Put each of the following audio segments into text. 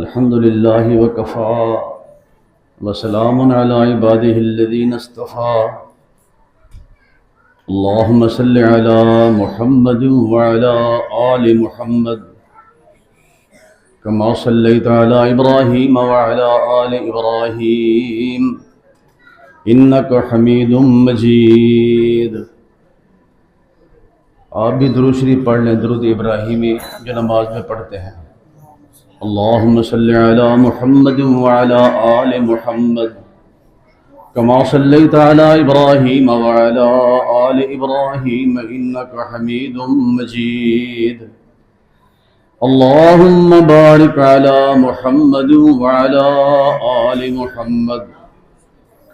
الحمد لله وكفى وسلام على عباده الذين اصطفى اللهم صل على محمد وعلى آل محمد كما صليت على إبراهيم وعلى آل إبراهيم إنك حميد مجيد۔ آپ بھی درود شریف پڑھ لیں، درود ابراہیمی جو نماز میں پڑھتے ہیں۔ اللهم صل على محمد وعلى آل محمد كما صليت على إبراهيم وعلى آل إبراهيم إنك حميد مجيد۔ اللهم بارك على محمد وعلى آل محمد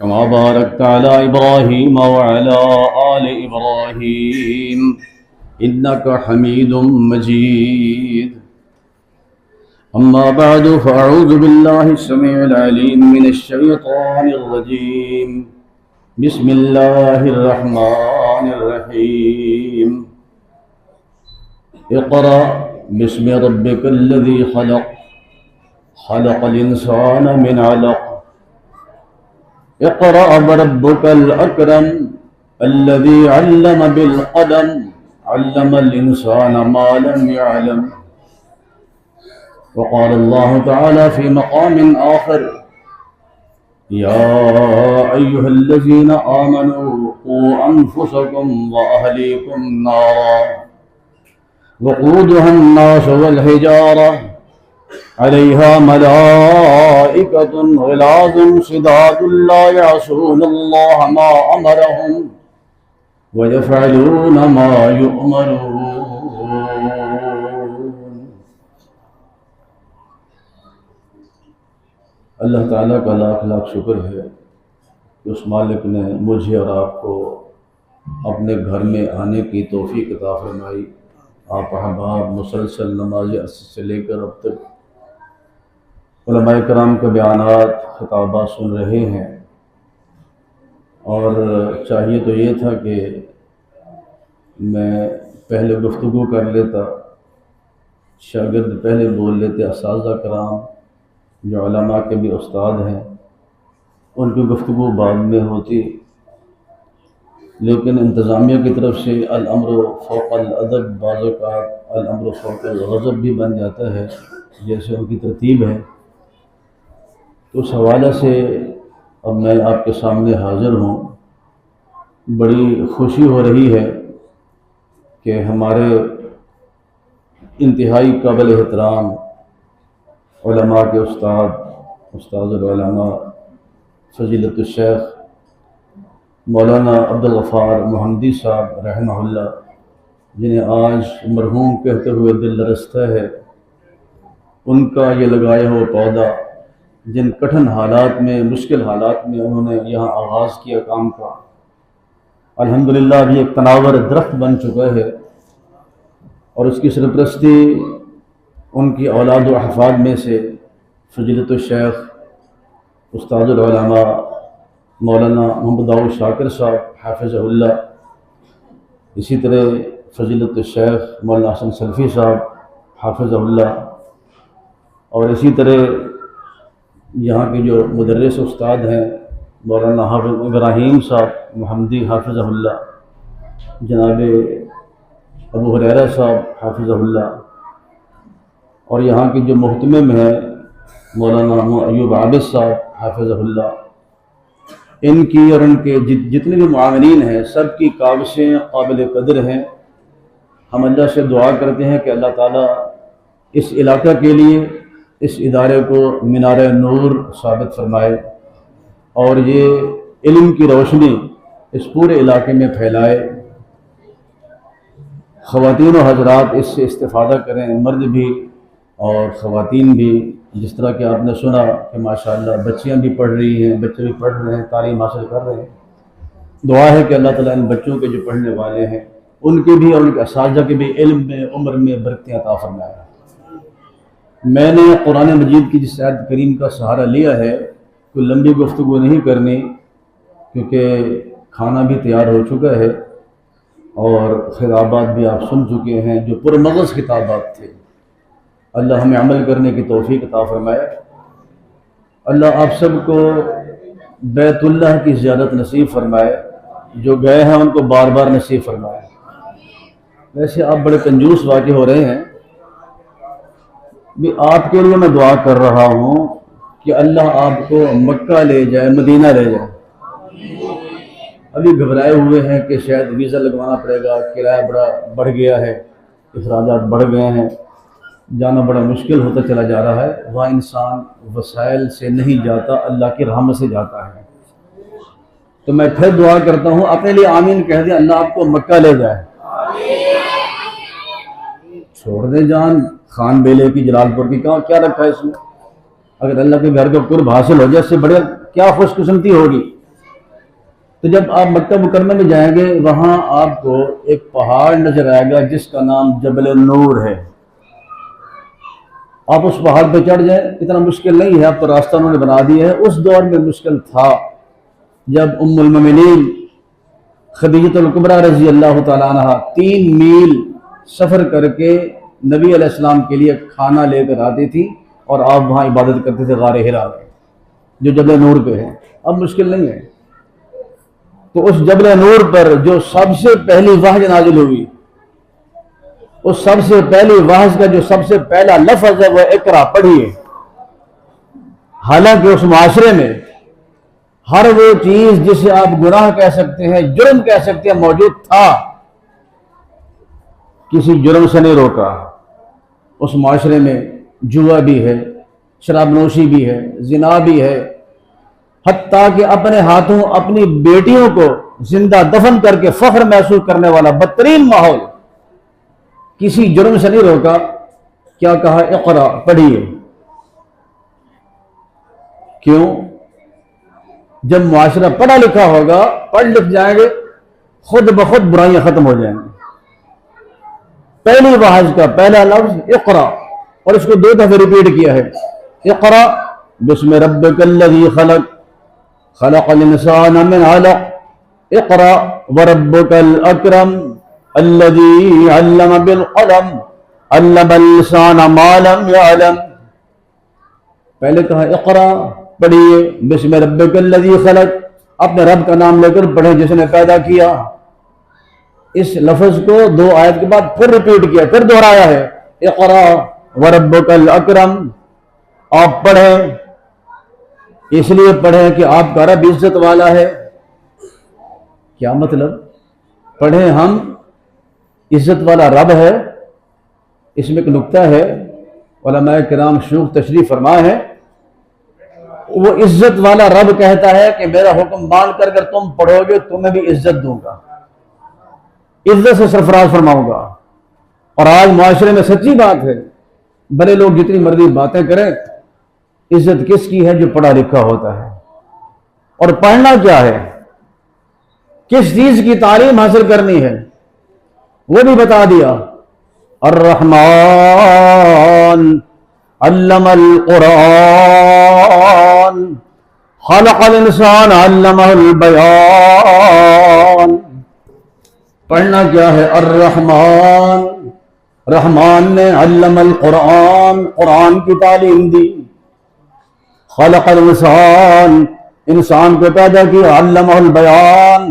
كما باركت على إبراهيم وعلى آل إبراهيم إنك حميد مجيد۔ أما بعد فأعوذ بالله السميع العليم من الشيطان الرجيم بسم الله الرحمن الرحيم۔ اقرأ باسم ربك الذي خلق خلق الإنسان من علق اقرأ وربك الأكرم الذي علم بالقلم علم الإنسان ما لم يعلم۔ وقال الله تعالى في مقام آخر يا أيها الذين آمنوا قوا أنفسكم وأهليكم نارا وقودها الناس والحجارة عليها ملائكة غلاظ شداد لا يعصون الله ما أمرهم ويفعلون ما يؤمرون۔ اللہ تعالیٰ کا لاکھ لاکھ شکر ہے کہ اس مالک نے مجھے اور آپ کو اپنے گھر میں آنے کی توفیق عطا فرمائی۔ آپ احباب مسلسل نماز عصر سے لے کر اب تک علماء کرام کے بیانات خطابات سن رہے ہیں، اور چاہیے تو یہ تھا کہ میں پہلے گفتگو کر لیتا، شاگرد پہلے بول لیتے، اساتذہ کرام جو علماء کے بھی استاد ہیں ان کی گفتگو بعد میں ہوتی، لیکن انتظامیہ کی طرف سے الامر فوق الادب، بعض اوقات الامر فوق الغضب بھی بن جاتا ہے جیسے ان کی ترتیب ہے۔ تو اس حوالے سے اب میں آپ کے سامنے حاضر ہوں۔ بڑی خوشی ہو رہی ہے کہ ہمارے انتہائی قابل احترام علماء کے استاد العلماء فضیلت الشیخ مولانا عبدالغفار محمدی صاحب رحمہ اللہ، جنہیں آج مرحوم کہتے ہوئے دل لرزتا ہے، ان کا یہ لگایا ہوا پودا جن کٹھن حالات میں، مشکل حالات میں انہوں نے یہاں آغاز کیا کام کا، الحمدللہ ابھی ایک تناور درخت بن چکا ہے، اور اس کی سرپرستی ان کی اولاد و احفاد میں سے فضیلت الشیخ استاد العلماء مولانا محمد داؤد شاکر صاحب حافظہ اللہ، اسی طرح فضیلت الشیخ مولانا حسن سلفی صاحب حافظہ اللہ، اور اسی طرح یہاں کے جو مدرس استاد ہیں مولانا حافظ ابراہیم صاحب محمدی حافظہ اللہ، جناب ابو ہریرہ صاحب حافظہ اللہ، اور یہاں کے جو محتمم ہیں مولانا ایوب عابد صاحب حافظہ اللہ، ان کی اور ان کے جتنے بھی معاونین ہیں سب کی کاوشیں قابل قدر ہیں۔ ہم اللہ سے دعا کرتے ہیں کہ اللہ تعالیٰ اس علاقہ کے لیے اس ادارے کو مینار نور ثابت فرمائے، اور یہ علم کی روشنی اس پورے علاقے میں پھیلائے۔ خواتین و حضرات اس سے استفادہ کریں، مرد بھی اور خواتین بھی، جس طرح کہ آپ نے سنا کہ ماشاءاللہ بچیاں بھی پڑھ رہی ہیں، بچے بھی پڑھ رہے ہیں، تعلیم حاصل کر رہے ہیں۔ دعا ہے کہ اللہ تعالیٰ ان بچوں کے جو پڑھنے والے ہیں ان کے بھی اور ان کے اساتذہ کے بھی علم میں، عمر میں برکتیں عطا فرمائے۔ میں نے قرآن مجید کی جس آیت کریم کا سہارا لیا ہے، کوئی لمبی گفتگو نہیں کرنی کیونکہ کھانا بھی تیار ہو چکا ہے، اور خطابات بھی آپ سن چکے ہیں جو پرمغز خطابات تھے۔ اللہ ہمیں عمل کرنے کی توفیق عطا فرمائے۔ اللہ آپ سب کو بیت اللہ کی زیارت نصیب فرمائے، جو گئے ہیں ان کو بار بار نصیب فرمائے۔ ویسے آپ بڑے کنجوس واقع ہو رہے ہیں، بھی آپ کے لیے میں دعا کر رہا ہوں کہ اللہ آپ کو مکہ لے جائے، مدینہ لے جائے۔ ابھی گھبرائے ہوئے ہیں کہ شاید ویزا لگوانا پڑے گا، کرایہ بڑا بڑھ گیا ہے، اخراجات بڑھ گئے ہیں، جانا بڑا مشکل ہوتا چلا جا رہا ہے۔ وہاں انسان وسائل سے نہیں جاتا، اللہ کی رحمت سے جاتا ہے۔ تو میں پھر دعا کرتا ہوں، اپنے لیے آمین کہہ دیں، اللہ آپ کو مکہ لے جائے۔ چھوڑ دیں جان خان بیلے کی، جلال پور کی، کیا رکھا ہے اس میں؟ اگر اللہ کے گھر کا قرب حاصل ہو جائے، اس سے بڑے کیا خوش قسمتی ہوگی۔ تو جب آپ مکہ مکرمہ میں جائیں گے، وہاں آپ کو ایک پہاڑ نظر آئے گا جس کا نام جبل نور ہے۔ آپ اس پہاڑ پہ چڑھ جائیں، اتنا مشکل نہیں ہے، اب تو راستہ انہوں نے بنا دیا ہے، اس دور میں مشکل تھا جب ام المومنین خدیجہ الکبریٰ رضی اللہ تعالیٰ عنہ 3 میل سفر کر کے نبی علیہ السلام کے لیے کھانا لے کر آتی تھی، اور آپ وہاں عبادت کرتے تھے غار حرا میں، جو جبل نور پہ ہے۔ اب مشکل نہیں ہے۔ تو اس جبل نور پر جو سب سے پہلی وحی نازل ہوئی، اس سب سے پہلی وحی کا جو سب سے پہلا لفظ ہے وہ اقرا، پڑھیے۔ حالانکہ اس معاشرے میں ہر وہ چیز جسے آپ گناہ کہہ سکتے ہیں، جرم کہہ سکتے ہیں، موجود تھا، کسی جرم سے نہیں روکا۔ اس معاشرے میں جوا بھی ہے، شراب نوشی بھی ہے، زنا بھی ہے، حتیٰ کہ اپنے ہاتھوں اپنی بیٹیوں کو زندہ دفن کر کے فخر محسوس کرنے والا بدترین ماحول، کسی جرم سے نہیں روکا۔ کیا کہا؟ اقرا، پڑھیے۔ کیوں؟ جب معاشرہ پڑھا لکھا ہوگا، پڑھ لکھ جائیں گے، خود بخود برائیاں ختم ہو جائیں گی۔ پہلی وحی کا پہلا لفظ اقرا، اور اس کو 2 دفعہ ریپیٹ کیا ہے۔ اقرا بسم ربک الذی خلق، خلق الانسان من علق، اقرا وربک الاکرم الذی علم بالقلم علم الانسان ما لم یعلم۔ پہلے کہا اقرا، پڑھیے، بسم ربک الذی خلق، اپنے رب کا نام لے کر پڑھیں جس نے پیدا کیا۔ اس لفظ کو 2 آیت کے بعد پھر ریپیٹ کیا، پھر دہرایا ہے، اقرا وربک الاکرم۔ آپ پڑھیں، اس لیے پڑھیں کہ آپ کا رب عزت والا ہے۔ کیا مطلب؟ پڑھیں ہم، عزت والا رب ہے۔ اس میں ایک نکتہ ہے، علماء کرام شیوخ تشریح فرمائے ہیں، وہ عزت والا رب کہتا ہے کہ میرا حکم مان کر اگر تم پڑھو گے تمہیں بھی عزت دوں گا، عزت سے سرفراز فرماؤں گا۔ اور آج معاشرے میں سچی بات ہے، بڑے لوگ جتنی مرضی باتیں کریں، عزت کس کی ہے؟ جو پڑھا لکھا ہوتا ہے۔ اور پڑھنا کیا ہے، کس چیز کی تعلیم حاصل کرنی ہے، وہ بھی بتا دیا۔ الرحمن علم القرآن خلق الانسان علمہ البیان۔ پڑھنا کیا ہے؟ الرحمن، رحمان نے علم القرآن، قرآن کی تعلیم دی، خلق الانسان، انسان کو پیدا کیا، علمہ البیان،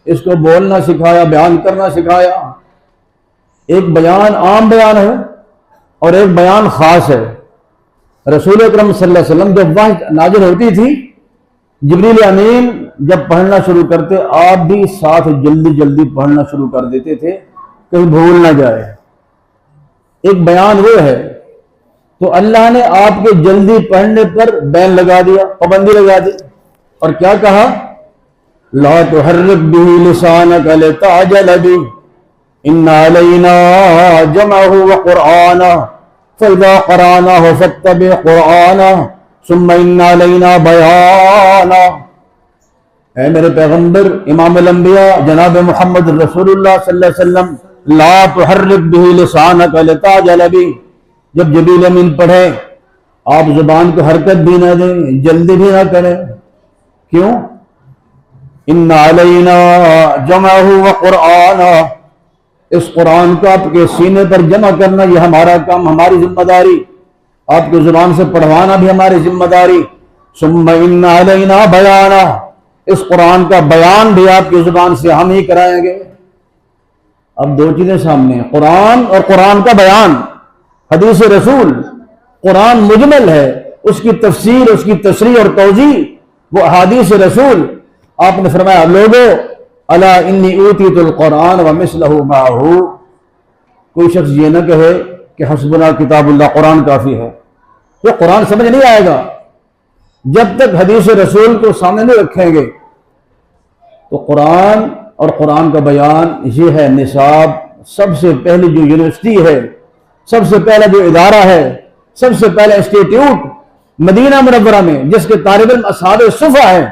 اس کو بولنا سکھایا، بیان کرنا سکھایا۔ ایک بیان عام بیان ہے اور ایک بیان خاص ہے۔ رسول اکرم صلی اللہ علیہ وسلم جب وحی نازل ہوتی تھی، جبریل امین جب پڑھنا شروع کرتے، آپ بھی ساتھ جلدی جلدی پڑھنا شروع کر دیتے تھے، کہیں بھول نہ جائے۔ ایک بیان وہ ہے، تو اللہ نے آپ کے جلدی پڑھنے پر بین لگا دیا، پابندی لگا دی، اور کیا کہا؟ لا تحرک به لسانک لتعجل به ان علینا جمعہ وقرآنہ فاذا قرأناہ فاتبع قرآنہ ثم ان علینا بیانہ۔ اے میرے پیغمبر امام الانبیاء جناب محمد رسول اللہ صلی اللہ علیہ وسلم، لا تحرک به لسانک لتعجل به، جب جبریل امین پڑھے آپ زبان کو حرکت بھی نہ دیں، جلدی بھی نہ کریں۔ کیوں؟ ان علینا جمعہ وقرآنہ، اس قرآن کو آپ کے سینے پر جمع کرنا یہ ہمارا کام، ہماری ذمہ داری، آپ کی زبان سے پڑھوانا بھی ہماری ذمہ داری۔ ثم ان علینا بیانہ، اس قرآن کا بیان بھی آپ کی زبان سے ہم ہی کرائیں گے۔ اب دو چیزیں سامنے ہیں، قرآن اور قرآن کا بیان۔ حدیث رسول، قرآن مجمل ہے، اس کی تفسیر، اس کی تشریح اور توضیح وہ احادیث رسول۔ آپ نے فرمایا لوگو الا انی اوتیت القرآن ومثلہ معہ، کوئی شخص یہ نہ کہے کہ حسبنا کتاب اللہ، قرآن کافی ہے، یہ قرآن سمجھ نہیں آئے گا جب تک حدیث رسول کو سامنے نہیں رکھیں گے۔ تو قرآن اور قرآن کا بیان یہ ہے نصاب۔ سب سے پہلی جو یونیورسٹی ہے، سب سے پہلا جو ادارہ ہے، سب سے پہلا انسٹیٹیوٹ مدینہ منورہ میں جس کے طالب علم اصحاب صفا ہیں،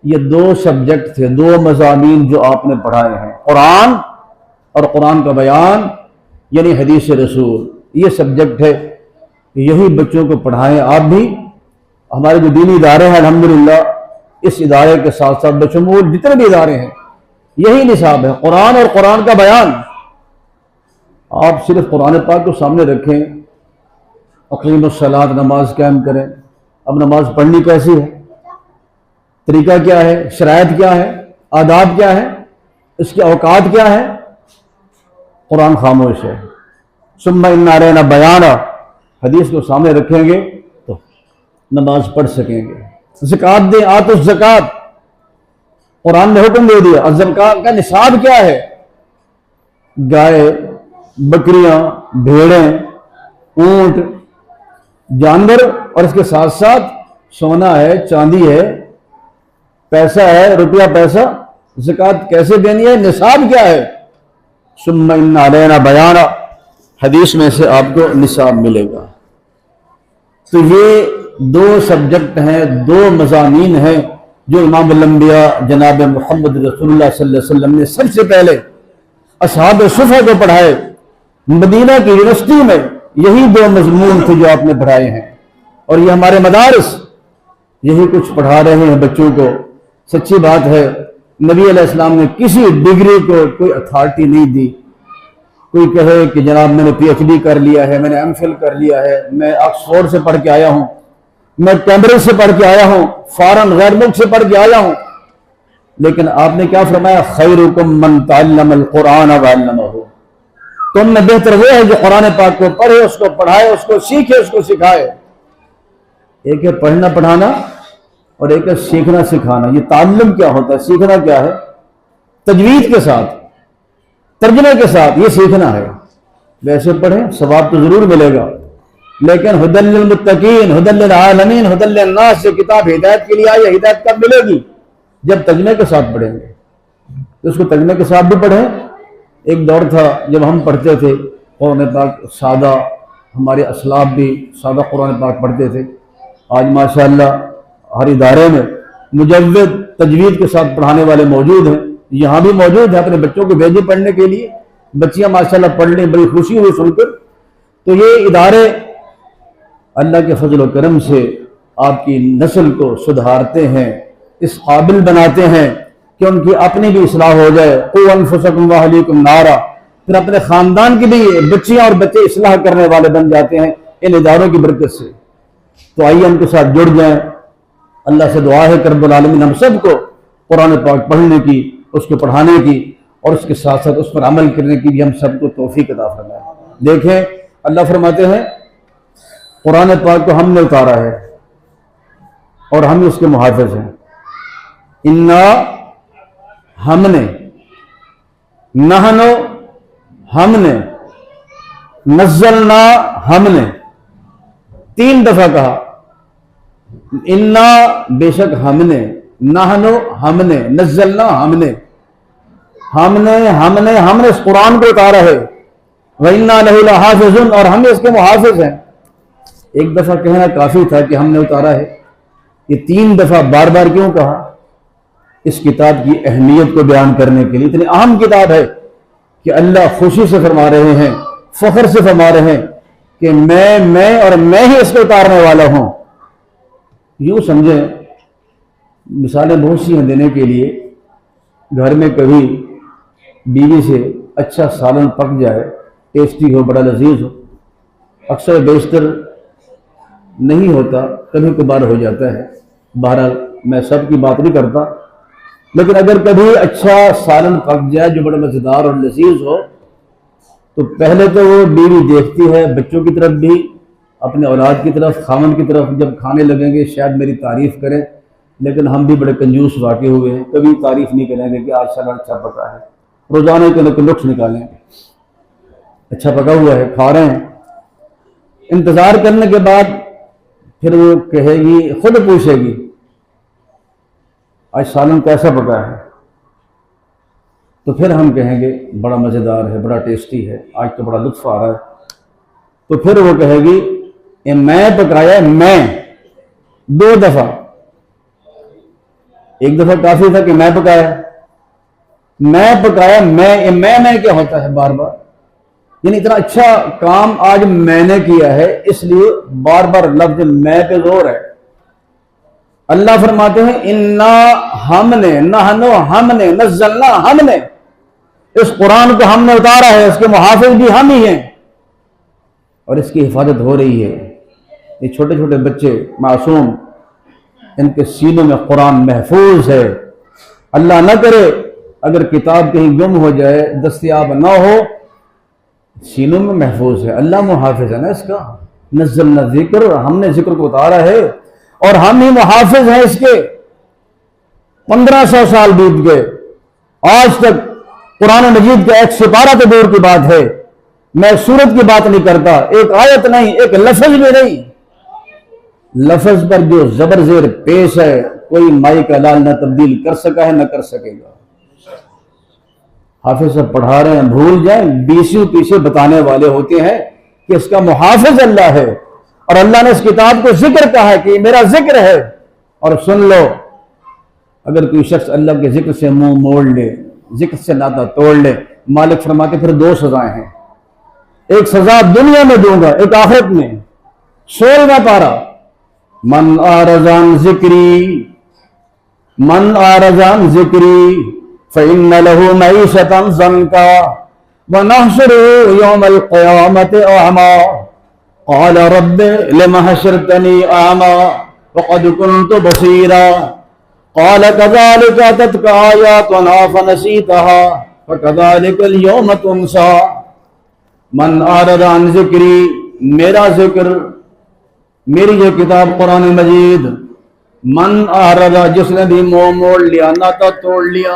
یہ دو سبجیکٹ تھے، دو مضامین جو آپ نے پڑھائے ہیں، قرآن اور قرآن کا بیان یعنی حدیث رسول۔ یہ سبجیکٹ ہے، یہی بچوں کو پڑھائیں آپ بھی۔ ہمارے جو دینی ادارے ہیں الحمدللہ، اس ادارے کے ساتھ ساتھ بشمول جتنے بھی ادارے ہیں یہی نصاب ہے، قرآن اور قرآن کا بیان۔ آپ صرف قرآن پاک کو سامنے رکھیں، اقیم الصلاۃ، نماز قائم کریں۔ اب نماز پڑھنی کیسی ہے، طریقہ کیا ہے، شرائط کیا ہے، آداب کیا ہے، اس کے اوقات کیا ہے، قرآن خاموش ہے۔ ثم ان علینا بیانہ، حدیث کو سامنے رکھیں گے تو نماز پڑھ سکیں گے۔ زکوٰۃ دیں، آتوا الزکوٰۃ، قرآن نے حکم دے دیا۔ الزکوٰۃ کا نصاب کیا ہے، گائے، بکریاں، بھیڑیں، اونٹ، جانور، اور اس کے ساتھ ساتھ سونا ہے، چاندی ہے، پیسہ ہے، روپیہ پیسہ، زکوٰۃ کیسے دینی ہے، نصاب کیا ہے۔ ثم ان علینا بیانہ، حدیث میں سے آپ کو نصاب ملے گا۔ تو یہ دو سبجیکٹ ہیں، دو مضامین ہیں جو امام الانبیاء جناب محمد رسول اللہ صلی اللہ علیہ وسلم نے سب سے پہلے اصحاب صفا کو پڑھائے۔ مدینہ کی یونیورسٹی میں یہی دو مضمون تھے جو آپ نے پڑھائے ہیں، اور یہ ہمارے مدارس یہی کچھ پڑھا رہے ہیں بچوں کو۔ سچی بات ہے، نبی علیہ السلام نے کسی ڈگری کو کوئی اتھارٹی نہیں دی۔ کوئی کہے کہ جناب میں نے پی ایچ ڈی کر لیا ہے، میں نے ایم فل کر لیا ہے، میں آکسفورڈ سے پڑھ کے آیا ہوں، میں کیمبرج سے پڑھ کے آیا ہوں، فارن غیر ملک سے پڑھ کے آیا ہوں، لیکن آپ نے کیا فرمایا، خیرکم من تعلم القرآن وعلمہ، تم میں بہتر وہ ہے جو قرآن پاک کو پڑھے، اس کو پڑھائے، اس کو سیکھے، اس کو سکھائے۔ ایک ہے پڑھنا پڑھانا اور ایک ہے سیکھنا سکھانا۔ یہ تعلم کیا ہوتا ہے، سیکھنا کیا ہے، تجوید کے ساتھ، ترجمے کے ساتھ، یہ سیکھنا ہے۔ ویسے پڑھیں ثواب تو ضرور ملے گا، لیکن ہدی للمتقین، ہدی للعالمین، ہدی للناس سے کتاب ہدایت کے لیے آئی ہے، ہدایت کب ملے گی، جب ترجمے کے ساتھ پڑھیں گے۔ تو اس کو ترجمے کے ساتھ بھی پڑھیں۔ ایک دور تھا جب ہم پڑھتے تھے قرآن پاک سادہ، ہمارے اسلاف بھی سادہ قرآن پاک پڑھتے تھے۔ آج ماشاءاللہ ہر ادارے میں مجود تجوید کے ساتھ پڑھانے والے موجود ہیں، یہاں بھی موجود ہیں، اپنے بچوں کو بھیجے پڑھنے کے لیے، بچیاں ماشاءاللہ پڑھ لیں، بڑی خوشی ہوئی سن کر۔ تو یہ ادارے اللہ کے فضل و کرم سے آپ کی نسل کو سدھارتے ہیں، اس قابل بناتے ہیں کہ ان کی اپنی بھی اصلاح ہو جائے۔ قوا انفسکم واہلیکم نارا، پھر اپنے خاندان کی بھی بچیاں اور بچے اصلاح کرنے والے بن جاتے ہیں ان اداروں کی برکت سے۔ تو آئیے ہم کے ساتھ جڑ جائیں۔ اللہ سے دعا ہے کہ رب العالمین ہم سب کو قرآن پاک پڑھنے کی، اس کو پڑھانے کی، اور اس کے ساتھ ساتھ اس پر عمل کرنے کی بھی ہم سب کو توفیق عطا فرمائے۔ دیکھیں اللہ فرماتے ہیں قرآن پاک کو ہم نے اتارا ہے اور ہم اس کے محافظ ہیں۔ انا، ہم نے، نحنو، ہم نے، نزلنا، ہم نے، 3 دفعہ کہا۔ انا بے شک ہم نے، نحنو ہم نے، نزلنا ہم نے، ہم نے اس قرآن کو اتارا ہے۔ وَإِنَّا لَهُ لَحَافِظُونَ، اور ہم اس کے محافظ ہیں۔ ایک دفعہ کہنا کافی تھا کہ ہم نے اتارا ہے، یہ 3 دفعہ بار بار کیوں کہا؟ اس کتاب کی اہمیت کو بیان کرنے کے لیے۔ اتنی اہم کتاب ہے کہ اللہ خوشی سے فرما رہے ہیں، فخر سے فرما رہے ہیں کہ میں اور میں ہی اس کو اتارنے والا ہوں۔ یوں سمجھیں، مثالیں بہت سی ہیں دینے کے لیے۔ گھر میں کبھی بیوی سے اچھا سالن پک جائے، ٹیسٹی ہو، بڑا لذیذ ہو، اکثر بیشتر نہیں ہوتا، کبھی کبھار ہو جاتا ہے، بہرحال میں سب کی بات نہیں کرتا، لیکن اگر کبھی اچھا سالن پک جائے جو بڑا مزیدار اور لذیذ ہو تو پہلے تو وہ بیوی دیکھتی ہے، بچوں کی طرف بھی، اپنے اولاد کی طرف، خامن کی طرف، جب کھانے لگیں گے شاید میری تعریف کریں، لیکن ہم بھی بڑے کنجوس واقع ہوئے ہیں، کبھی تعریف نہیں کریں گے کہ آج سالن اچھا پکا ہے، روزانہ کے نقص نکالیں گے، اچھا پکا ہوا ہے، کھا رہے ہیں، انتظار کرنے کے بعد پھر وہ کہے گی، خود پوچھے گی آج سالن کیسا پکا ہے، تو پھر ہم کہیں گے بڑا مزیدار ہے، بڑا ٹیسٹی ہے، آج تو بڑا لطف آ رہا ہے، تو پھر وہ کہے گی یہ میں پکایا، میں 2 دفعہ، ایک دفعہ کافی تھا کہ میں پکایا، میں کیا ہوتا ہے بار بار، یعنی اتنا اچھا کام آج میں نے کیا ہے، اس لیے بار بار لفظ میں پہ زور ہے۔ اللہ فرماتے ہیں انا ہم نے نزلنا، ہم نے اس قرآن کو ہم نے اتارا ہے، اس کے محافظ بھی ہم ہی ہیں، اور اس کی حفاظت ہو رہی ہے۔ یہ چھوٹے چھوٹے بچے معصوم، ان کے سینوں میں قرآن محفوظ ہے، اللہ نہ کرے اگر کتاب کہیں گم ہو جائے، دستیاب نہ ہو، سینوں میں محفوظ ہے، اللہ محافظ ہے نا اس کا۔ نزلنا ذکر، ہم نے ذکر کو اتارا ہے اور ہم ہی محافظ ہیں اس کے۔ 1500 سال بیت گئے، آج تک قرآن مجید کا ایک سپارہ تو دور کی بات ہے، میں سورت کی بات نہیں کرتا، ایک آیت نہیں، ایک لفظ بھی نہیں، لفظ پر جو زبر زیر پیش ہے کوئی مائی کا لال نہ تبدیل کر سکا ہے نہ کر سکے گا۔ حافظ صاحب پڑھا رہے ہیں، بھول جائیں، بیسیوں پیچھے بتانے والے ہوتے ہیں کہ اس کا محافظ اللہ ہے، اور اللہ نے اس کتاب کو ذکر کہا ہے کہ یہ میرا ذکر ہے، اور سن لو اگر کوئی شخص اللہ کے ذکر سے منہ موڑ لے، ذکر سے ناطہ توڑ لے، مالک فرماتے پھر 2 سزائیں ہیں، ایک سزا دنیا میں دوں گا، ایک آخرت میں۔ 16واں پارہ، من اعرض عن ذکری فإن له معيشة ضنكا ونحشره يوم القيامة أعمى قال رب لم حشرتني أعمى وقد كنت بصيرا قال كذلك أتتك آياتنا فنسيتها فكذلك اليوم تنسى۔ من اعرض عن ذکری، میرا ذکر، میری یہ کتاب قرآن مجید، من اعرض، جس نے بھی منہ موڑ لیا، ناطہ توڑ لیا،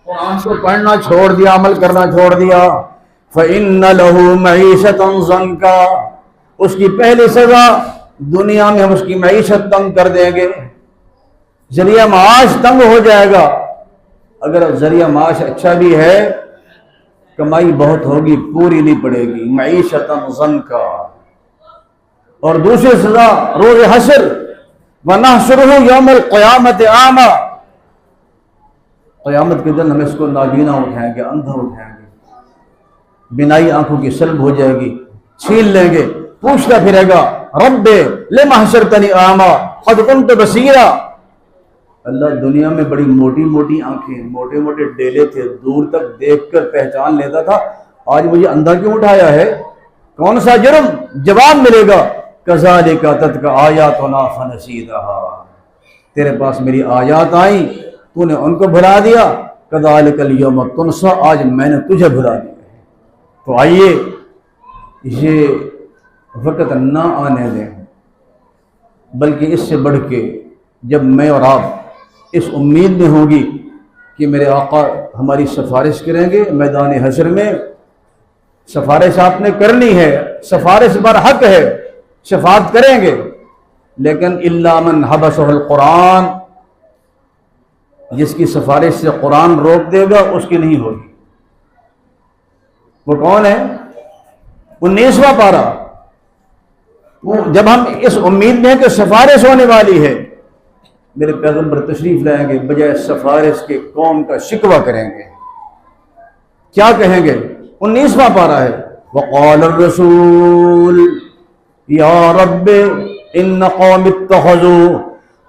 قرآن کو پڑھنا چھوڑ دیا، عمل کرنا چھوڑ دیا، فَإِنَّ لَهُ مَعِيشَةً ضَنْكَا، اس کی پہلی سزا دنیا میں ہم اس کی معیشت تنگ کر دیں گے، ذریعہ معاش تنگ ہو جائے گا۔ اگر ذریعہ معاش اچھا بھی ہے، کمائی بہت ہوگی، پوری نہیں پڑے گی، معیشتاً ضنکا۔ اور دوسری سزا روز حشر، وَنَحْشُرُهُ يَوْمَ الْقِيَامَةِ أَعْمَى، قیامت کے دن ہم اس کو نابینا اٹھائیں گے، اندھا اٹھائیں گے، بینائی آنکھوں کی سلب ہو جائے گی، چھین لیں گے، پوچھتا پھرے گا رب لم حشرتنی اعمی قد كنت بصیرا۔ اللہ دنیا میں بڑی موٹی موٹی آنکھیں، موٹے موٹے ڈیلے تھے، دور تک دیکھ کر پہچان لیتا تھا، آج مجھے اندھا کیوں اٹھایا ہے؟ کون سا جرم؟ جواب ملے گا کذالک اتتک آیاتنا فنسیتها، تیرے پاس میری آیات آئیں تو نے ان کو بھلا دیا، کذالک الیوم تنسی، آج میں نے تجھے بھلا دیا۔ تو آئیے یہ وقت نہ آنے دیں، بلکہ اس سے بڑھ کے جب میں اور آپ اس امید میں ہوں گی کہ میرے آقا ہماری سفارش کریں گے میدان حشر میں، سفارش آپ نے کرنی ہے، سفارش بر حق ہے، شفاعت کریں گے، لیکن الا من حبسہ القرآن، جس کی سفارش سے قرآن روک دے گا اس کی نہیں ہوگی۔ وہ کون ہے؟ 19واں پارہ، جب ہم اس امید میں ہیں کہ سفارش ہونے والی ہے، میرے پیغمبر تشریف لائیں گے، بجائے سفارش کے قوم کا شکوہ کریں گے، کیا کہیں گے؟ 19واں پارہ ہے، وقال الرسول یا رب ان قوم اتخذوا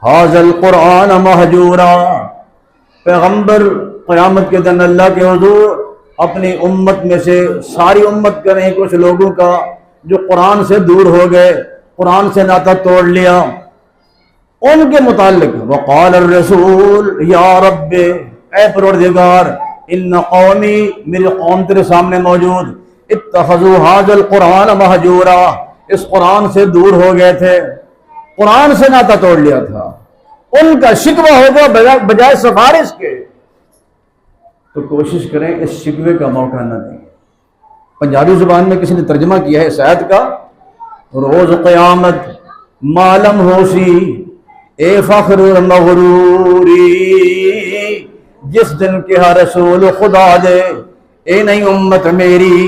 هذا القرآن مہجورا، پیغمبر قیامت کے دن اللہ کے حضور اپنی امت میں سے ساری امت کا نہیں، کچھ لوگوں کا جو قرآن سے دور ہو گئے، قرآن سے ناطہ توڑ لیا، ان کے متعلق وقال الرسول یا رب، اے پروردگار، ان قومی، میری قوم تیرے سامنے موجود، اتخذوا ھذا القرآن مہجورا، اس قرآن سے دور ہو گئے تھے، قرآن سے ناطہ توڑ لیا تھا، ان کا شکوہ ہوگا بجائے سفارش کے۔ تو کوشش کریں اس شکوے کا موقع نہ دیں۔ پنجابی زبان میں کسی نے ترجمہ کیا ہے اس آیت کا، روز قیامت معلوم ہوشی اے فخر مغروری، جس دن کے ہر رسول خدا دے اے نہیں امت میری،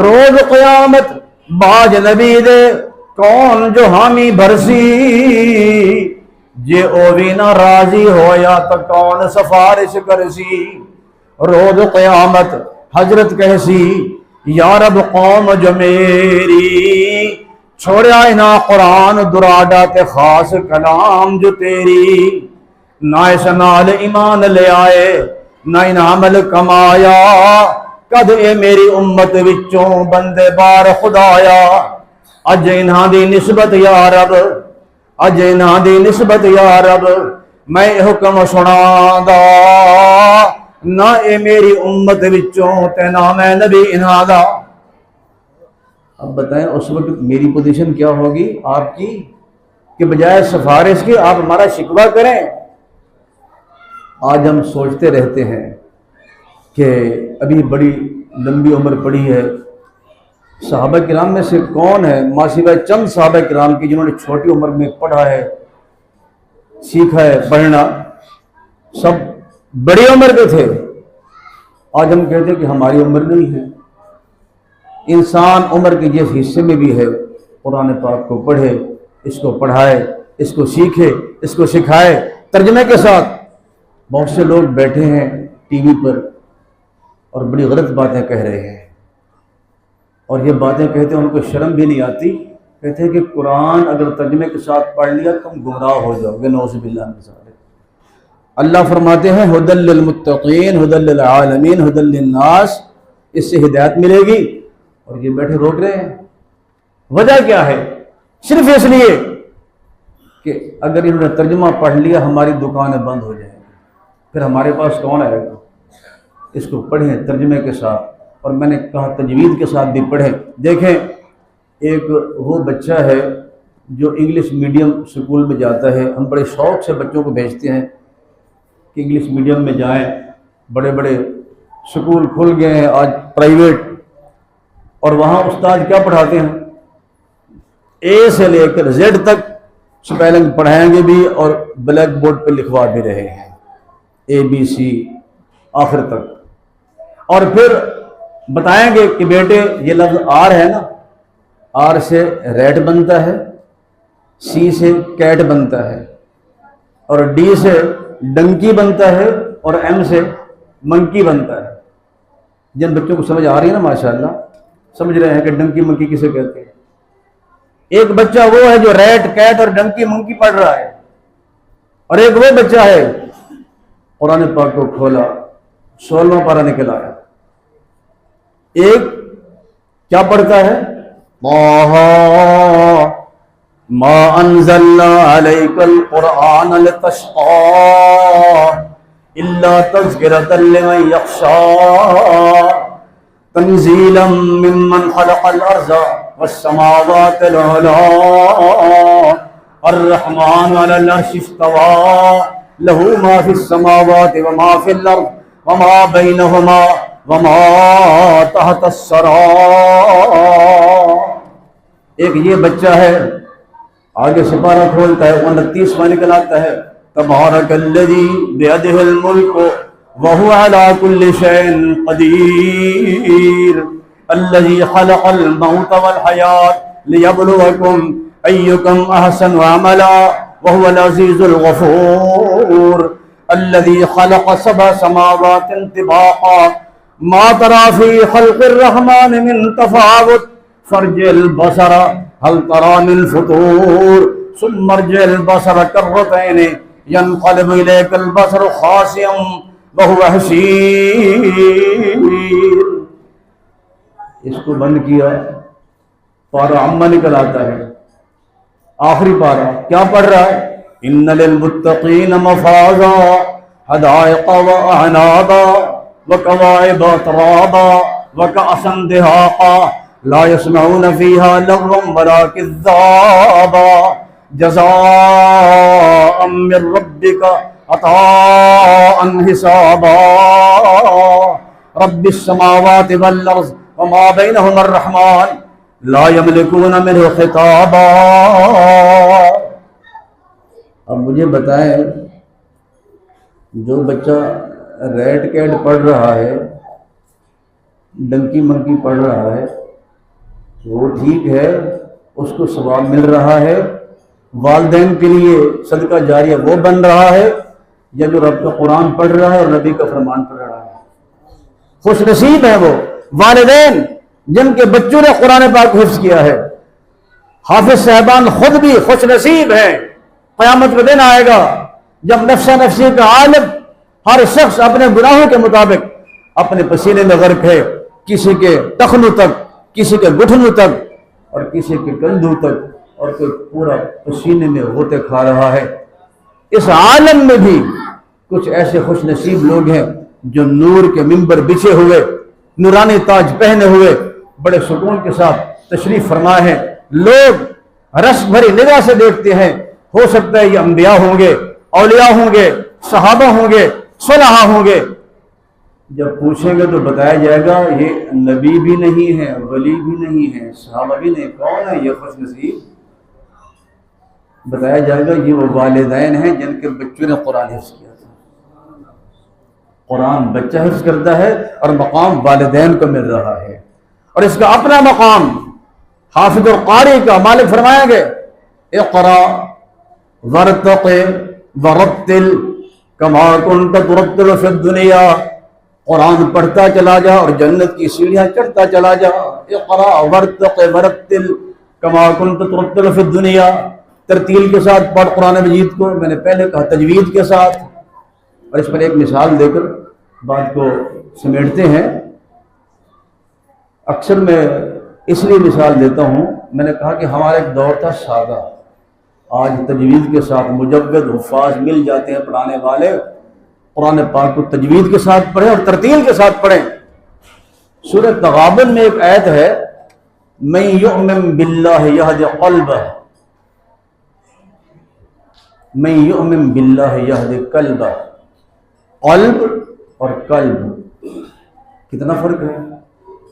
روز قیامت باج نبی دے کون جو حامی بھرسی، جے او بھی نہ راضی ہویا تو کون سفارش کرسی، روز قیامت حضرت کہسی یا رب قوم جو میری، چھوڑیا نہ قرآن دراڈا تے خاص کلام جو تیری، نہ اس نال ایمان لے آئے نہ ان عمل کمایا، کد اے میری امت وچوں بندے بار خدایا، اج انہاں دی نسبت یا رب، اج انہاں دی نسبت یا رب میں حکم سناں دا، نہ اے میری امت وچوں تے نہ میں نبی انہاں دا۔ اب بتائیں اس وقت میری پوزیشن کیا ہوگی آپ کی، کہ بجائے سفارش کے آپ ہمارا شکوہ کریں۔ آج ہم سوچتے رہتے ہیں کہ ابھی بڑی لمبی عمر پڑی ہے، صحابہ کرام میں سے کون ہے ماسوائے چند صحابہ کرام کی جنہوں نے چھوٹی عمر میں پڑھا ہے، سیکھا ہے پڑھنا، سب بڑی عمر کے تھے۔ آج ہم کہتے ہیں کہ ہماری عمر نہیں ہے۔ انسان عمر کے جس حصے میں بھی ہے قرآن پاک کو پڑھے، اس کو پڑھائے، اس کو سیکھے، اس کو سکھائے ترجمے کے ساتھ۔ بہت سے لوگ بیٹھے ہیں ٹی وی پر اور بڑی غلط باتیں کہہ رہے ہیں، اور یہ باتیں کہتے ہیں ان کو شرم بھی نہیں آتی، کہتے ہیں کہ قرآن اگر ترجمے کے ساتھ پڑھ لیا تم گمراہ ہو جاؤ گے، نعوذ باللہ من ذالک۔ اللہ فرماتے ہیں ھدی للمتقین ھدی للعالمین ھدی للناس، اس سے ہدایت ملے گی، اور یہ بیٹھے روک رہے ہیں۔ وجہ کیا ہے؟ صرف اس لیے کہ اگر انہوں نے ترجمہ پڑھ لیا ہماری دکانیں بند ہو جائیں گی، پھر ہمارے پاس کون آئے گا؟ اس کو پڑھیں ترجمے کے ساتھ، اور میں نے کہا تجوید کے ساتھ بھی پڑھیں۔ دیکھیں ایک وہ بچہ ہے جو انگلش میڈیم سکول میں جاتا ہے، ہم بڑے شوق سے بچوں کو بھیجتے ہیں کہ انگلش میڈیم میں جائیں، بڑے بڑے سکول کھل گئے ہیں آج پرائیویٹ، اور وہاں استاد کیا پڑھاتے ہیں؟ اے سے لے کر زیڈ تک سپیلنگ پڑھائیں گے بھی، اور بلیک بورڈ پہ لکھوا بھی رہے ہیں، اے بی سی آخر تک، اور پھر بتائیں گے کہ بیٹے یہ لفظ آر ہے نا، آر سے ریٹ بنتا ہے، سی سے کیٹ بنتا ہے، اور ڈی سے ڈنکی بنتا ہے، اور ایم سے منکی بنتا ہے۔ جن بچوں کو سمجھ آ رہی ہے نا ماشاءاللہ، سمجھ رہے ہیں کہ ڈنکی منکی کسے کہتے ہیں۔ ایک بچہ وہ ہے جو ریٹ کیٹ اور ڈنکی منکی پڑھ رہا ہے، اور ایک وہ بچہ ہے قرآن پاک کو کھولا 16واں پارہ نکل آیا، ایک کیا پڑھتا ہے؟ ما انزلنا علیک القرآن لتشقى الا تذکرۃ لمن یخشى تنزیلا ممن خلق الارض والسماوات العلی الرحمن علی العرش استوى له ما في السماوات وما في الارض وما بينهما وما تحت الثرى۔ ایک یہ بچہ ہے، آگے سپارہ کھولتا ہے 29واں نکل آتا ہے، تبارک الذی بیدہ الملک وهو على كل شيء قدیر الذی خلق الموت والحیاة لیبلوکم ایکم احسن عملا وهو العزیز الغفور الذی خلق 7 سماوات طباقا ما ترى في خلق الرحمن من تفاوت فارجع البصر هل ترى من فطور ثم ارجع البصر كرتين ينقلب إليك البصر خاسئا وهو حسير. اس کو بند کیا، پارہ عامہ نکل آتا ہے. آخری پارہ کیا پڑھ رہا ہے؟ ان للمتقین مفازا حدائق واعنابا وکواعب اترابا وکأسا دہاقا لا يسمعون فيها لغوا ولا كذابا جزاء من ربك عطاء حسابا رب السماوات والارض وما بينهما الرحمن لا يملكون منه خطابا. اب مجھے بتائیں، جو بچہ ریٹ کیٹ پڑھ رہا ہے، ڈنکی منکی پڑھ رہا ہے، وہ ٹھیک ہے، اس کو ثواب مل رہا ہے، والدین کے لیے صدقہ جاریہ وہ بن رہا ہے، یا جو رب کا قرآن پڑھ رہا ہے اور نبی کا فرمان پڑھ رہا ہے؟ خوش نصیب ہے وہ والدین جن کے بچوں نے قرآن پاک کو حفظ کیا ہے. حافظ صاحبان خود بھی خوش نصیب ہیں. قیامت کا دن آئے گا جب نفس نفسی کا عالم ہر شخص اپنے گناہوں کے مطابق اپنے پسینے میں غرق ہے، کسی کے ٹخنوں تک، کسی کے گھٹنوں تک، اور کسی کے کندھوں تک، اور کوئی پورا پسینے میں غوطے کھا رہا ہے. اس عالم میں بھی کچھ ایسے خوش نصیب لوگ ہیں جو نور کے منبر بچھے ہوئے، نورانی تاج پہنے ہوئے، بڑے سکون کے ساتھ تشریف فرما ہے. لوگ رس بھری نگاہ سے دیکھتے ہیں، ہو سکتا ہے یہ انبیاء ہوں گے، اولیاء ہوں گے، صحابہ ہوں گے، صلحاء ہوں گے. جب پوچھیں گے تو بتایا جائے گا یہ نبی بھی نہیں ہے، ولی بھی نہیں ہے، صحابہ بھی نہیں. کون ہے یہ خوش نصیب؟ بتایا جائے گا یہ وہ والدین ہیں جن کے بچوں نے قرآن حفظ کیا تھا. قرآن بچہ حفظ کرتا ہے اور مقام والدین کو مل رہا ہے، اور اس کا اپنا مقام حافظ القاری کا. مالک فرمائیں گے اقرا ورتق ورتل کما کنت ترتل فی الدنیا. قرآن پڑھتا چلا جا اور جنت کی سیڑھیاں چڑھتا چلا جا. اقرا ورتق ورتل کما کنت ترتل فی الدنیا. ترتیل کے ساتھ پڑھ قرآن مجید کو. میں نے پہلے کہا تجوید کے ساتھ. اور اس پر ایک مثال دے کر بات کو سمیٹتے ہیں. اکثر میں اس لیے مثال دیتا ہوں، میں نے کہا کہ ہمارا ایک دور تھا سادہ. آج تجوید کے ساتھ مجود حفاظ مل جاتے ہیں پڑھانے والے. قرآن پاک کو تجوید کے ساتھ پڑھیں اور ترتیل کے ساتھ پڑھیں. سورہ تغابن میں ایک آیت ہے من یؤمن باللہ یہد قلبہ، من یؤمن باللہ یہد قلبہ. قلب اور قلب کتنا فرق ہے؟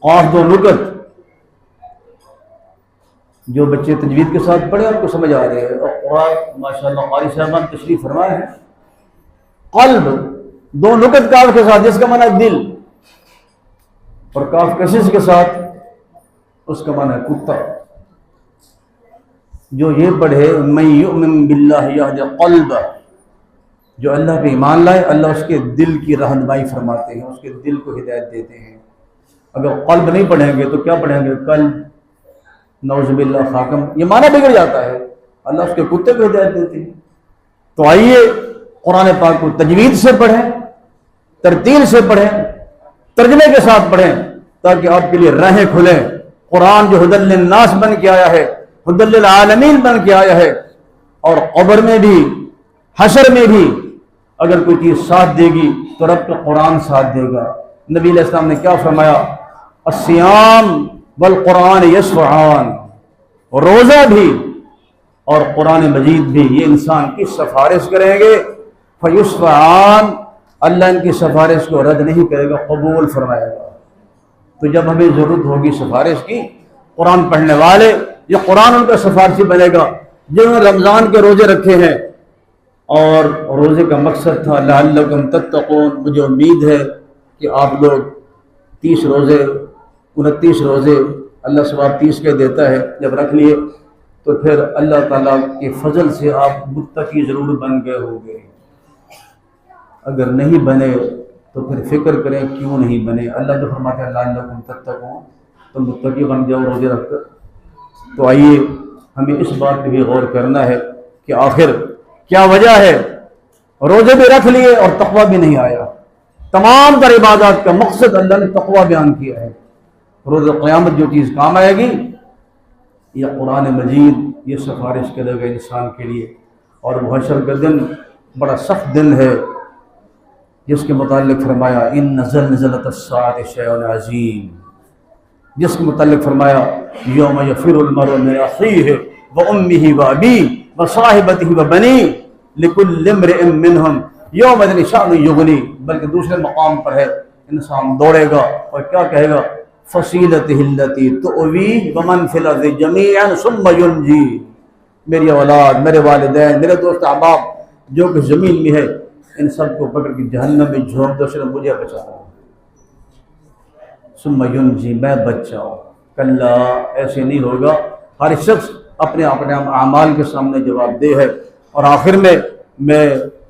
قاف دو نکت. جو بچے تجوید کے ساتھ پڑھے آپ کو سمجھ آ رہے ہیں، اور قرآن ماشاءاللہ قاری صاحبان تشریف فرمائے ہیں. قلب دو نکت کاف کے ساتھ جس کا معنی ہے دل، اور کاف کشش کے ساتھ اس کا معنی ہے کتا. جو یہ پڑھے من یؤمن باللہ یہد قلبہ، جو اللہ پہ ایمان لائے، اللہ اس کے دل کی رہنمائی فرماتے ہیں، اس کے دل کو ہدایت دیتے ہیں. اگر قلب نہیں پڑھیں گے تو کیا پڑھیں گے؟ قلب، نعوذ باللہ خاکم. یہ معنی بگڑ جاتا ہے. اللہ اس کے کتے کو ہدایت دیتے ہیں. تو آئیے قرآن پاک کو تجوید سے پڑھیں، ترتیل سے پڑھیں، ترجمے کے ساتھ پڑھیں، تاکہ آپ کے لیے راہیں کھلیں. قرآن جو ہدی للناس بن کے آیا ہے، ہدی للعالمین بن کے آیا ہے، اور قبر میں بھی حشر میں بھی اگر کوئی چیز ساتھ دے گی تو رب کا قرآن ساتھ دے گا. نبی علیہ السلام نے کیا فرمایا؟ الصیام والقرآن یشفعان. روزہ بھی اور قرآن مجید بھی یہ انسان کی سفارش کریں گے. فیشفعان، اللہ ان کی سفارش کو رد نہیں کرے گا، قبول فرمائے گا. تو جب ہمیں ضرورت ہوگی سفارش کی، قرآن پڑھنے والے، یہ قرآن ان کا سفارشی بنے گا. جنہوں نے رمضان کے روزے رکھے ہیں اور روزے کا مقصد تھا لعلکم تتقون، مجھے امید ہے کہ آپ لوگ 30 روزے 29 روزے اللہ ثواب 30 کے دیتا ہے، جب رکھ لیے تو پھر اللہ تعالیٰ کے فضل سے آپ متقی ضرور بن گئے ہوں گے. اگر نہیں بنے تو پھر فکر کریں کیوں نہیں بنے. اللہ تو فرماتا ہے لعلکم تتقون، تو متقی بن جاؤ روزے رکھ کر. تو آئیے ہمیں اس بات پہ بھی غور کرنا ہے کہ آخر کیا وجہ ہے روزے بھی رکھ لیے اور تقویٰ بھی نہیں آیا. تمام تر عبادات کا مقصد اللہ نے تقوی بیان کیا ہے۔ روز قیامت جو چیز کام آئے گی یہ قرآن مجید، یہ سفارش کرے گا انسان کے لیے۔ اور محشر کا دن بڑا سخت دن ہے، جس کے متعلق فرمایا ان زلزلۃ الساعۃ شیء عظیم، جس کے متعلق فرمایا یوم یفر المرء من اخیہ وامہ وابیہ وصاحبتہ وبنیہ لکل امرئ منہم یومئذ شأن یغنی۔ بلکہ دوسرے مقام پر ہے انسان دوڑے گا اور کیا کہے گا فصیلتہ التی تؤویہ ومن فی الارض جمیعا ثم ینجی، میری اولاد، میرے والدین، میرے دوست احباب جو کہ زمین میں ہے، ان سب کو پکڑ کے جہنم میں جھونک دو، صرف مجھے بچانا، ثم ینجی، میں بچ جاؤں۔ کلا، ایسے نہیں ہوگا، ہر شخص اپنے اپنے اعمال کے سامنے جواب دہ ہے۔ اور آخر میں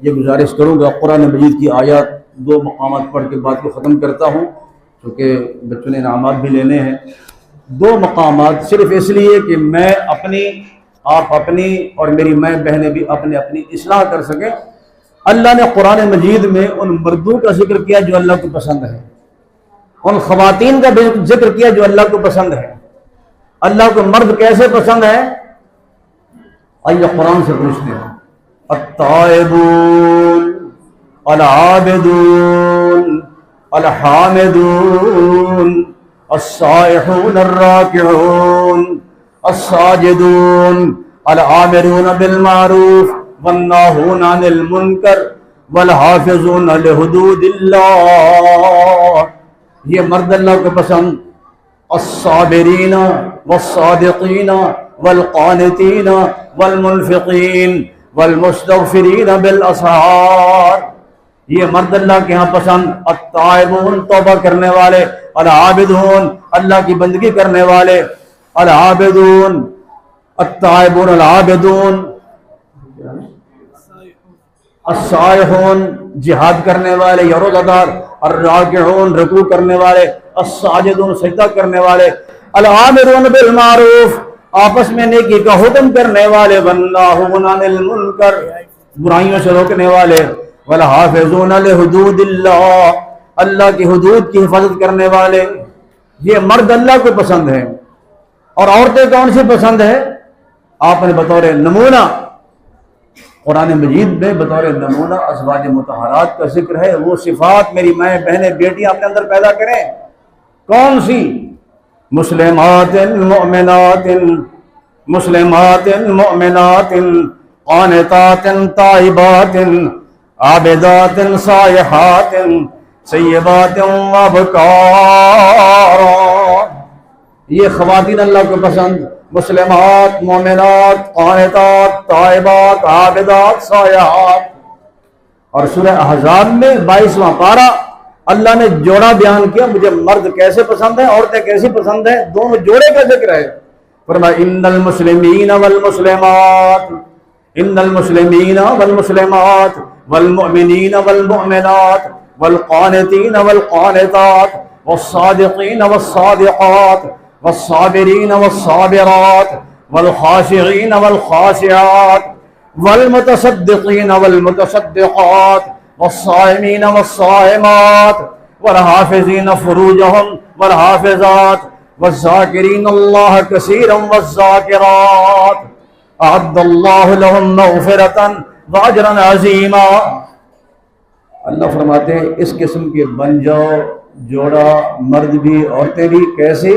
یہ گزارش کروں گا، قرآن مجید کی آیات 2 مقامات پڑھ کے بات کو ختم کرتا ہوں، کیونکہ بچوں نے انعامات بھی لینے ہیں۔ 2 مقامات صرف اس لیے کہ میں اپنی، آپ اپنی اور میری ماں بہنیں بھی اپنی اصلاح کر سکیں۔ اللہ نے قرآن مجید میں ان مردوں کا ذکر کیا جو اللہ کو پسند ہے، ان خواتین کا ذکر کیا جو اللہ کو پسند ہے۔ اللہ کو مرد کیسے پسند ہے؟ آئیے قرآن سے پوچھتے ہیں۔ التائبون العابدون الحامدون السائحون الراکعون الساجدون العامرون بالمعروف والناہون عن المنکر والحافظون لحدود اللہ، یہ مرد اللہ کو پسند۔ الصابرین والصادقین والقانتین والمنفقین والمستغفرین بالاسحار، یہ مرد اللہ کے ہاں پسند۔ التائبون، توبہ کرنے والے، العابدون، اللہ کی بندگی کرنے والے، العابدون، التائبون العابدون، السائحون، جہاد کرنے والے یا روزہ دار، الراکعون، رکوع کرنے والے، الساجدون، سجدہ کرنے والے، العامرون بالمعروف، آپس میں نیکی کا حکم کرنے والے، والناہون عن المنکر، برائیوں سے روکنے والے، والحافظون لحدود اللہ، اللہ کی حدود کی حفاظت کرنے والے۔ یہ مرد اللہ کو پسند ہے۔ اور عورتیں کون سی پسند ہے؟ آپ نے بطور نمونہ قرآن مجید میں بطور نمونہ ازواج مطہرات کا ذکر ہے۔ وہ صفات میری مائیں، بہنیں، بیٹیاں اپنے اندر پیدا کریں۔ کون سی؟ مسلمات مؤمنات، مسلمات مؤمنات، قانتات تائبات، عابدات سائحات، سیبات وابکار۔ یہ خواتین اللہ کو پسند، مسلمات، مومنات، قانتات، تائبات، عابدات، سائحات۔ اور سورہ احزاب میں 22واں پارہ اللہ نے جوڑا بیان کیا، مجھے مرد کیسے پسند ہے، عورتیں کیسی پسند ہیں، دونوں جوڑے کا ذکر ہے۔ فرمایا ان المسلمین والمسلمات، ان المسلمین والمسلمات والمؤمنین والمؤمنات والقانتین والقانتات والصادقین والصادقات والصابرین والصابرات والخاشعین والخاشعات والمتصدقین والمتصدقات والصائمین والصائمات والحافظین فروجہم والحافظات والذاکرین اللہ کثیرا والذاکرات اعد اللہ لہم مغفرۃ واجرا عظیما۔ اللہ فرماتے ہیں اس قسم کے بن جاؤ جوڑا، مرد بھی عورتیں بھی۔ کیسے؟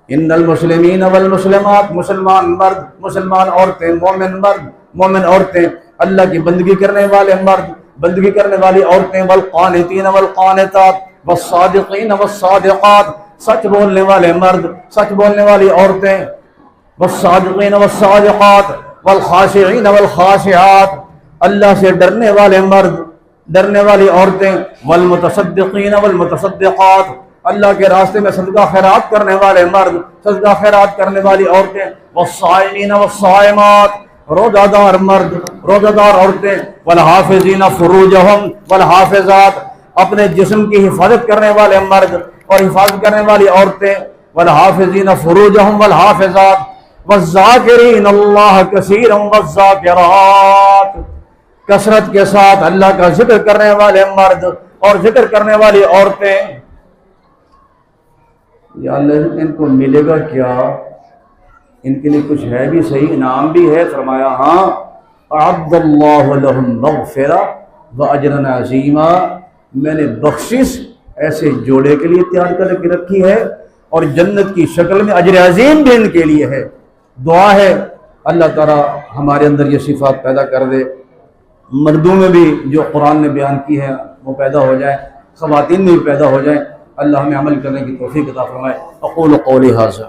ان المسلمین والمسلمات، مسلمان مرد، مسلمان عورتیں، مومن مرد، مومن عورتیں، اللہ کی بندگی کرنے والے مرد، بندگی کرنے والی عورتیں، والقانتین والقانتات والصادقین والصادقات، سچ بولنے والے مرد، سچ بولنے والی عورتیں، والصادقین والصادقات والخاشعین والخاشعات، اللہ سے ڈرنے والے مرد، ڈرنے والی عورتیں، والمتصدقین والمتصدقات، اللہ کے راستے میں صدقہ خیرات کرنے والے مرد، صدقہ خیرات کرنے والی عورتیں، والصائمین والصائمات، روزہ دار مرد، روزہ دار عورتیں، والحافظین فروجہم والحافظات، اپنے جسم کی حفاظت کرنے والے مرد اور حفاظت کرنے والی عورتیں، والحافظین فروجہم والحافظات، والذاکرین اللہ کثیرا والذاکرات، کثرت کے ساتھ اللہ کا ذکر کرنے والے مرد اور ذکر کرنے والی عورتیں، یا اللہ ان کو ملے گا کیا؟ ان کے لیے کچھ ہے بھی صحیح، انعام بھی ہے؟ فرمایا ہاں، اعد اللہ لہم مغفرہ واجرا عظیما، میں نے بخشش ایسے جوڑے کے لیے تیار کر کے رکھی ہے اور جنت کی شکل میں اجر عظیم بھی ان کے لیے ہے۔ دعا ہے اللہ تعالیٰ ہمارے اندر یہ صفات پیدا کر دے، مردوں میں بھی جو قرآن نے بیان کی ہے وہ پیدا ہو جائے، خواتین میں بھی پیدا ہو جائیں۔ اللہ ہمیں عمل کرنے کی توفیق عطا فرمائے۔ اقول قولی ھذا